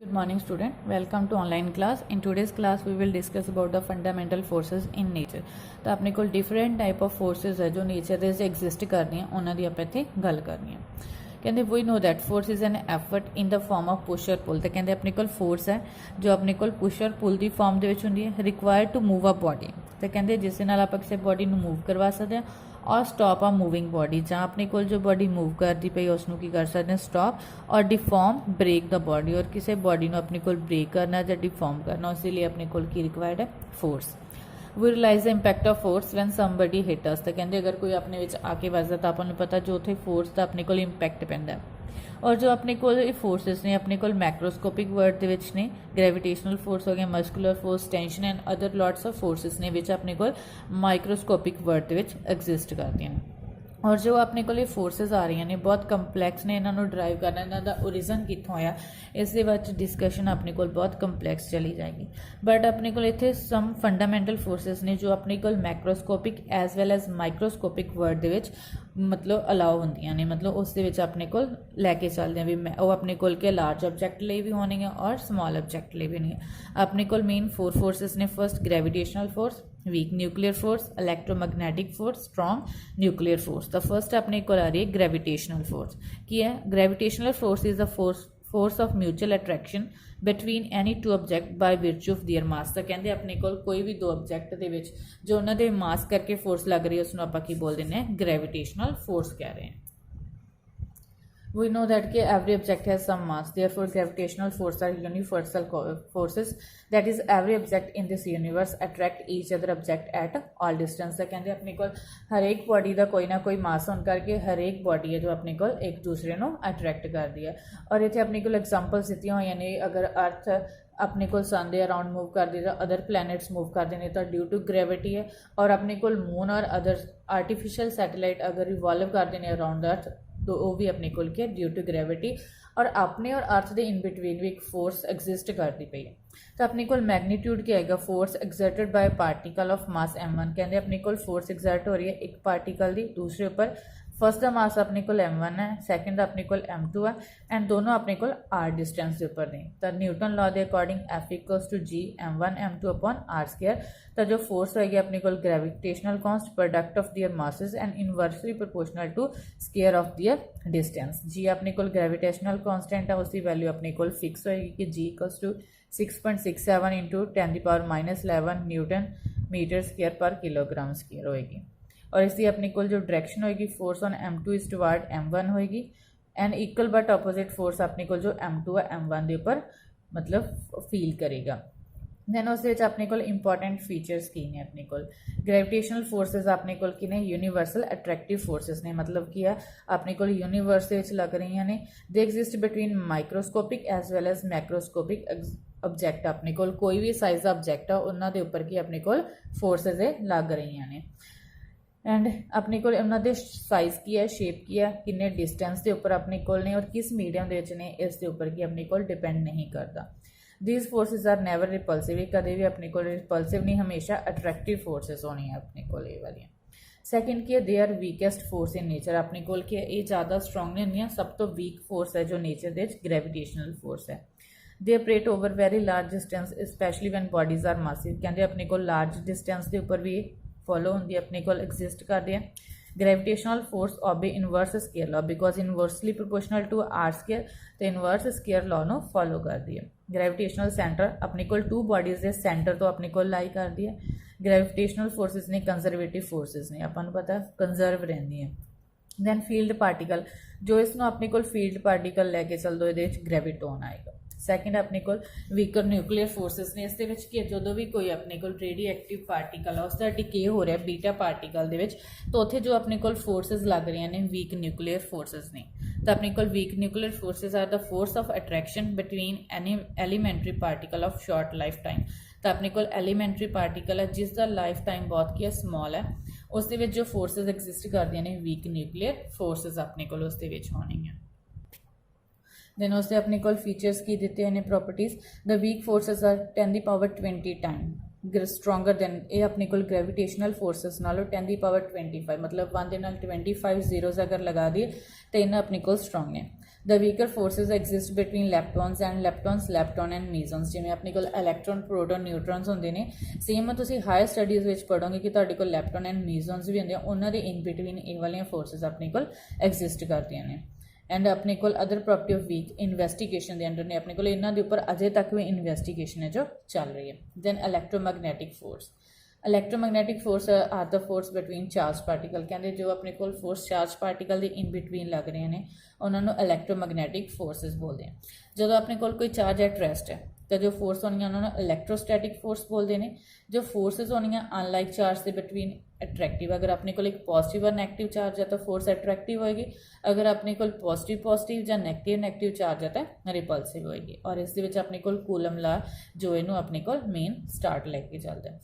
Good morning student, welcome to online class. In today's class we will discuss about the fundamental forces in nature. तो अपने को different type of forces है जो nature ਦੇ ਵਿੱਚ exist ਕਰਦੀਆਂ ਉਹਨਾਂ ਦੀ ਆਪਾਂ ਇੱਥੇ ਗੱਲ ਕਰਨੀ ਹੈ। ਕਹਿੰਦੇ we know that force is an effort in the form of push or pull। ਤੇ ਕਹਿੰਦੇ ਆਪਣੇ ਕੋਲ force ਹੈ ਜੋ ਆਪਣੇ ਕੋਲ push or pull the form ਦੇ ਵਿੱਚ ਹੁੰਦੀ ਹੈ required to move a body। ਤੇ ਕਹਿੰਦੇ ਜਿਸ ਦੇ ਨਾਲ ਆਪਾਂ ਕਿਸੇ body ਨੂੰ move ਕਰਵਾ ਸਕਦੇ ਹਾਂ और स्टॉप आ मूविंग बॉडी जहाँ अपने को जो बॉडी मूव करती पई उसनों की कर सकते हैं स्टॉप और डिफॉर्म ब्रेक द बॉडी और किसी बॉडी को अपने को ब्रेक करना या डिफॉर्म करना उसके लिए अपने को की रिक्वायर्ड है force. We realise the impact of force when somebody hit us. तो कहते अगर कोई अपने विच आके वजदा तो आपको पता जो उत्थे फोर्स का अपने को इंपैक्ट पैंदा है। और जो अपने को फोर्सिस ने अपने को मैक्रोस्कोपिक वर्ड के विच ने ग्रेविटेशनल फोर्स हो गया muscular force tension and other lots of forces ने विच अपने को माइक्रोस्कोपिक वर्ड के विच एग्जिस्ट करते हैं। और जो अपने को फोर्सिस आ रही ने बहुत कंपलैक्स ने इन्हों ड्राइव करना इन्हों का ओरिजन कितों आया इस डिस्कशन अपने को बहुत कंपलैक्स चली जाएगी। बट अपने को इतने सम फंडामेंटल फोर्सिस ने जो अपने को macroscopic as well as microscopic word के मतलब अलाउ होंदियां ने मतलब उस अपने को लैके चलते हैं भी वो अपने को लार्ज ऑब्जैक्ट लिए भी होने और स्मॉल ऑब्जैक्ट लिए भी नहीं। अपने को मेन 4 फोर्सिस ने first gravitational force weak nuclear force electromagnetic force strong nuclear force. तो फर्स्ट अपने को आ रही है ग्रेविटेशनल फोर्स की है। Gravitational force is the force of mutual attraction between any two object by virtue of their mass. तो कहते अपने को कोई भी दो ऑब्जैक्ट के जो उन्होंने मास करके फोर्स लग रही है उसको आप बोल दें ग्रेविटेशनल फोर्स कह रहे हैं। We know that every object has some mass, therefore gravitational forces are universal forces, that is every object in this universe attract each other object at all distance। तो कहते अपने को हर एक बॉडी का कोई ना कोई मास होने करके हर एक बॉडी है जो अपने को एक दूसरे को अट्रैक्ट करती है। और इतने अपने को एग्जाम्पल्स दी हुई ने अगर अर्थ अपने को सन के अराउंड मूव करती तो अदर प्लैनेट्स मूव करते हैं तो ड्यू टू ग्रेविटी है। और अपने को मून और अदर आर्टिफिशियल सैटेलाइट अगर रिवॉल्व करते हैं अराउंड अर्थ तो वो भी अपने को क्या ड्यू टू ग्रेविटी और अपने और अर्थ के इन बिटवीन भी एक फोर्स एग्जिस्ट करती पई है। तो अपने को मैग्नीट्यूड क्या है force exerted by particle of mass m1। कहते अपने को फोर्स एग्जर्ट हो रही है एक पार्टिकल की दूसरे ऊपर। फर्स्ट का मास अपने को m1 है सैकेंड अपने को m2 है एंड दोनों अपने को r डिस्टेंस के ऊपर ने। तो न्यूटन लॉ के according F equals to G m1 m2 upon r square. तो जो फोर्स होगी अपने को gravitational constant product of their masses and inversely proportional to square of their distance. G अपने को ग्रेविटेशनल कॉन्स्टेंट है उसकी वैल्यू अपने को फिक्स होगी कि G equals to 6.67 into 10⁻11 newton metre square पर किलोग्राम स्क्वायर होएगी। और इसकी अपने को जो डायरेक्शन होगी force on m2 is toward m1 होएगी and equal but opposite force अपने को जो m2 है m1 के ऊपर मतलब फील करेगा। दैन उस अपने को इंपॉर्टेंट फीचर्स की ने अपने को ग्रेविटेशनल फोर्सेस अपने को कि ने यूनीवर्सल अट्रैक्टिव फोर्सेस ने मतलब कि अपने को यूनीवर्स लग रही ने they exist between microscopic as well as macroscopic object. अपने को कोई भी साइज का ऑब्जैक्ट है उन्होंने उपर की अपने को फोर्सेस लग रही ने एंड अपने को उन्होंने साइज की है शेप की है किन्ने डिस्टेंस के उपर अपने को ने और किस मीडियम ने इस उपर की अपने को डिपेंड नहीं करता। These forces are never repulsive कदे भी अपने को रिपल्सिव नहीं हमेशा अट्रैक्टिव फोर्सेस होनी है अपने को वाली। सैकेंड की they are weakest force in nature अपने को ये ज़्यादा स्ट्रोंग नहीं होंगे सब तो वीक फोर्स है जो नेचर के ग्रेविटेशनल फोर्स है। They operate over very large distance specially when bodies are massive. कहते अपने को लार्ज डिस्टेंस के उपर भी फॉलो होंगी अपने को एग्जिस्ट करते हैं। Gravitational force obey inverse square law because inversely proportional to R square तो इनवर्स स्केयर लॉ नो फॉलो करती है। ग्रेविटेशनल सेंटर अपने को 2 बॉडीज के सेंटर तो अपने को लाई करती है। ग्रेविटेशनल फोर्सेस ने कंजरवेटिव फोर्सेस ने अपन पता कंजर्व रहती है। दैन फील्ड पार्टिकल जो इसमें अपने को फील्ड पार्टिकल लैके चल दो ये ग्रेविटोन आएगा। सैकेंड अपने को वीकर न्यूक्लियर फोर्सेस ने इस जो भी कोई अपने को रेडियो एक्टिव पार्टिकल है उसका डिके हो रहा है बीटा पार्टिकल तो उत्थे जो अपने को फोर्सेस लग रही ने वीक न्यूक्लियर फोर्सेस ने। तो अपने को weak nuclear forces are the force of attraction between any elementary particle of short life time. तो अपने को एलीमेंट्री पार्टिकल है जिसका लाइफ टाइम बहुत की स्मॉल है उस जो फोर्सेस एग्जिस्ट करदियां ने वीक न्यूक्लियर फोर्सेस अपने को उस होनी है। दैन उससे अपने को फीचर्स की दिते हैं properties the weak forces are 10⁻20 time stronger than ये अपने को ग्रेविटेशनल फोर्सेस नालों 10⁻25 मतलब 1 के 25 जीरोज़ अगर लगा दिए तो इन्हें अपने को स्ट्रोंग ने। The weaker forces exist between leptons lepton and mesons. जिवें अपने कोल इलैक्ट्रॉन प्रोटॉन न्यूट्रॉन्स होंदे ने, सेम तुसीं हायर स्टडीज़ विच पढ़ोगे कि तुहाडे कोल लैप्टॉन एंड मीजॉन्स भी होंदे, उन्हां दे इन बिटवीन ये वालियां फोर्सेज अपने कोल एग्जिस्ट करदियां ने। एंड अपने कोल other property of weak investigation के अंडर ने, अपने कोल इन्हां दे उपर अजे तक भी इन्वेस्टिगेशन है जो चल रही है। Then electromagnetic force. Electromagnetic force are the force between charge particle. कहते जो अपने कोल फोर्स चार्ज पार्टिकल के इन बिटवीन लग रहे हैं उन्होंने इलैक्ट्रोमैगनैटिक फोर्सेस बोलते हैं। जो अपने कोल कोई चार्ज एट रेस्ट है तो जो फोर्स होनी उन्होंने इलैक्ट्रोस्टैटिक फोर्स बोलते हैं। जो फोर्सेस होनी अनलाइक चार्ज के बिटवीन अट्रैक्टिव। अगर अपने कोल एक पॉजिटिव और नैगेटिव चार्ज है तो फोर्स अट्रैक्टिव होएगी, अगर अपने कोल पॉजिटिव या नैगेटिव चार्ज है तो रिपल्सिव होएगी। और इस अपने कोल कूलम ला जो इनू अपने कोल मेन स्टार्ट लैके चलता है।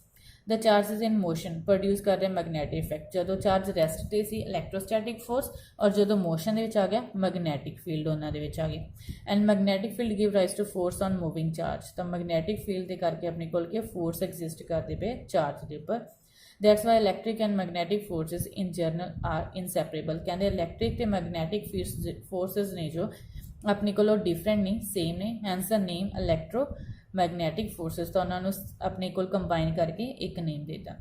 The charge is in motion produce कर रहे मैगनैटिक इफैक्ट। जो चार्ज रेस्ट ते सी इलैक्ट्रोस्टैटिक फोर्स और जो मोशन आ गया मैगनैटिक फील्ड उन्होंने आ गई। And magnetic field give rise to force on moving charge. तो मैगनैटिक फील्ड के करके अपने कोल के फोर्स एग्जिस्ट करते पे चार्ज के उपर। That's why electric and magnetic forces in general are inseparable. कहते इलैक्ट्रिक तो मैगनैटिक फोर्सेज ने जो अपने को डिफरेंट नहीं सेम ने, hence the name electromagnetic forces. तो उन्होंने अपने को कंबाइन करके एक नेम देता।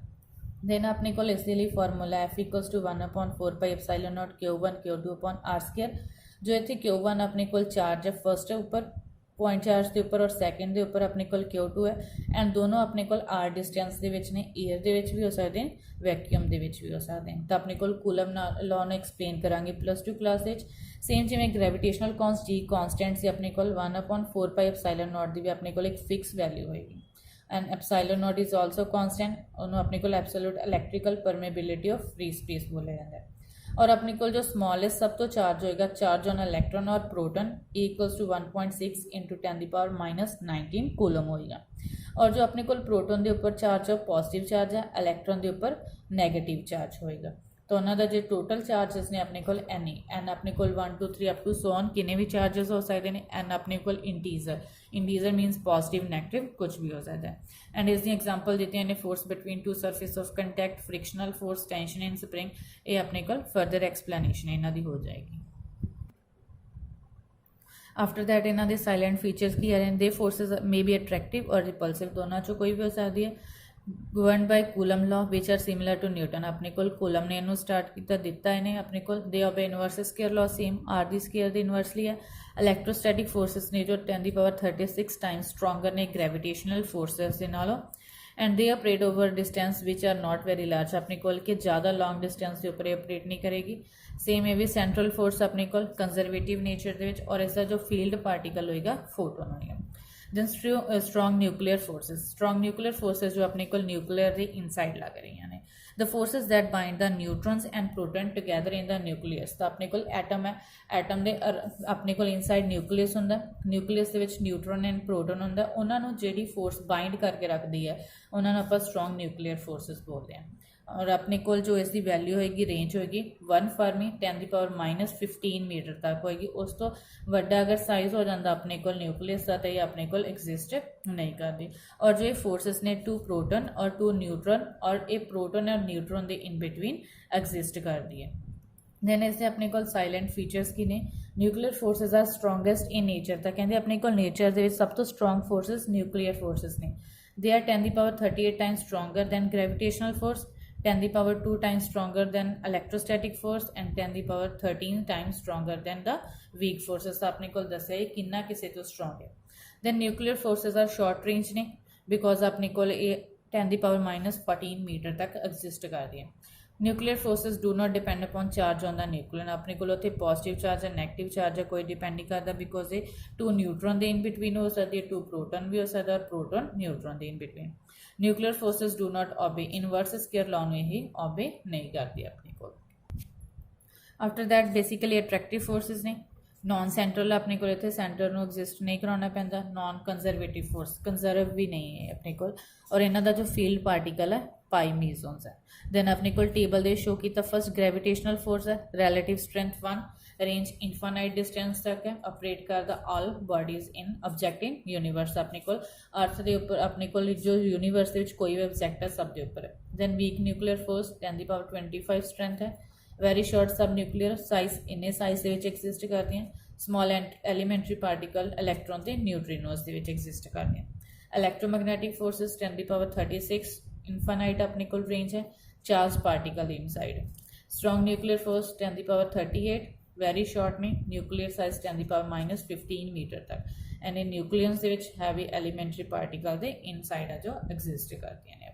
देन अपने को इसके लिए formula F equals to 1/4 pi epsilon naught Q1 Q2 upon r square. जो इतने Q1 अपने को चार्ज है फर्स्ट है ऊपर पॉइंट चार्ज के उपर और सैकेंड के उपर अपने को Q2 है। एंड दोनों अपने को आर डिस्टेंस के ने, एयर के भी हो सकते हैं, वैक्यूम के भी हो सकते हैं। तो अपने को कूलम लॉ ने एक्सप्लेन करांगे +2 क्लास। सेम जिमें ग्रेविटेशनल कॉन्सटेंट से अपने को 1/4 पाई एप्सिलॉन नॉट की भी अपने को एक फिक्स वैल्यू होएगी। And epsilon not is also constant, उन्होंने अपने को absolute electrical permeability of free space बोला जाता है। और अपने को जो स्मॉलेस्ट सब तो चार्ज होएगा चार्ज ऑन इलैक्ट्रॉन और प्रोटॉन इक्वल्स टू 1.6 × 10⁻⁻19 कूलम होएगा। और जो अपने को प्रोटॉन के उपर चार्ज है पॉजिटिव चार्ज है, इलैक्ट्रॉन के उपर नैगेटिव चार्ज होएगा। तो उन्होंने जो टोटल चार्जेस ने अपने को एन अपने को 1 2 3 अप टू सो ऑन किन्ने भी चार्जेस हो सकते हैं। एन अपने को इंटीजर मीनस पॉजिटिव नैगेटिव कुछ भी हो सकता है। एंड इसकी एग्जांपल देते हैं force between two surface of contact, frictional force, tension in spring. ये अपने को फर्दर एक्सप्लेनेशन इन्हों की हो जाएगी। आफ्टर दैट इन्हों के साइलेंट फीचर्स की है। They forces may be attractive और रिपल्सिव, दोनों चो कोई भी हो सकती है। Govern by Coulomb law which are similar to Newton. अपने को कूलम ने इन्हों स्टार्ट किया दिता इन्हें अपने को they obey inverse square law same are the square the inversely है। इलैक्ट्रोस्टैटिक फोर्सेस ने जो 10⁻36 टाइम्स स्ट्रोंगर ने ग्रेविटेशनल फोर्सेस के नालों। And they operate over distance which are not very large. अपने को के ज़्यादा लॉन्ग डिस्टेंस के उपर ऑपरेट नहीं करेगी। सेम ये भी सेंट्रल फोर्स अपने को कंजरवेटिव नेचर के और इसका जो फील्ड पार्टिकल होएगा फोटोन होएगा। दैन स्ट्रॉन्ग न्यूक्लियर फोर्सेज जो अपने को न्यूक्लियर के इनसाइड लग रही हैं। The forces that bind the neutrons and proton together in the nucleus. तो अपने को एटम है, एटम के अपने को इनसाइड न्यूक्लियस होंदा, न्यूक्लियस के न्यूट्रॉन एंड प्रोटॉन होंदा। उन्होंने जी फोर्स बाइंड करके रखती है उन्होंने आप स्ट्रॉन्ग न्यूक्लियर फोर्सेज बोलते हैं। और अपने को जो इसकी वैल्यू होएगी रेंज होएगी 1 फर्मी 10⁻15 मीटर तक होएगी। उस तो वड्डा अगर साइज हो जाता अपने को न्यूक्लियस का तो ये अपने को एग्जिस्ट नहीं करती। और जो ये फोर्सेस ने 2 प्रोटॉन और 2 न्यूट्रॉन और ये प्रोटॉन और न्यूट्रॉन के इन बिटवीन एग्जिस्ट करती है। दैन इससे अपने को साइलेंट फीचर्स की ने nuclear forces are strongest in nature. तो कहते अपने को नेचर के सब तो स्ट्रोंग फोर्सेस न्यूक्लियर फोर्सेस ने। They are 10⁻38 times stronger than gravitational force, 10⁻2 times stronger than electrostatic force and 10⁻13 times stronger than the weak forces। तो अपने को दस है किन्ना किसी तो स्ट्रॉन्ग है। Then nuclear forces are short range ने बिकॉज अपने को 10⁻14 मीटर तक एग्जिस्ट कर दी है। Nuclear forces do not depend upon charge on the nuclear. अपने को उत्थे पॉजिटिव चार्ज है नैगेटिव चार्ज है कोई डिपेंड नहीं करता बिकॉज ये 2 न्यूट्रॉन के इन बिटवीन हो सकती है, 2 प्रोटॉन भी हो सकता है और प्रोटॉन न्यूट्रॉन के in between. Nuclear forces do not obey inverse square law में ही ऑबे नहीं करती अपने को। After that basically attractive forces ने नॉन सेंट्रल अपने को इतने सेंटर में एग्जिस्ट नहीं कराना पैंदा। नॉन कंजरवेटिव फोर्स कंजर्व भी नहीं है अपने को। और इन्हों का जो फील्ड पार्टिकल है पाई मीजोन्स है। दैन अपने को टेबल दे शो किया फर्स्ट ग्रेविटेशनल फोर्स है relative strength 1, range infinite distance तक है, ऑपरेट करता all bodies in object in universe. अपने को अर्थ के उपर अपने को जो यूनीवर्स के कोई भी ऑब्जेक्ट है सब के उपर है। Then weak nuclear force 10⁻25 strength है। Very short sub nuclear size इन्ने साइज के एग्जिस्ट करती हैं। ਸਮੋਲ ਐਲੀਮੈਂਟਰੀ ਪਾਰਟੀਕਲ ਇਲੈਕਟ੍ਰੋਨ ਤੇ ਨਿਊਟ੍ਰੀਨੋਸ ਦੇ ਵਿੱਚ ਐਗਜ਼ਿਸਟ ਕਰਦੇ ਹਨ। ਇਲੈਕਟ੍ਰੋਮੈਗਨੈਟਿਕ ਫੋਰਸਿਸ 10 ਦੀ ਪਾਵਰ 36 ਇਨਫਾਈਨਾਈਟ ਆਪਣੇ ਕੋਲ ਰੇਂਜ ਹੈ, charge particle inside. Strong nuclear force 10 की पावर 38, वेरी शॉर्ट में न्यूक्लियर साइज 10 की पावर -15 मीटर तक। And in nucleus heavy elementary particle के इनसाइड है जो एग्जिस्ट करते हैं।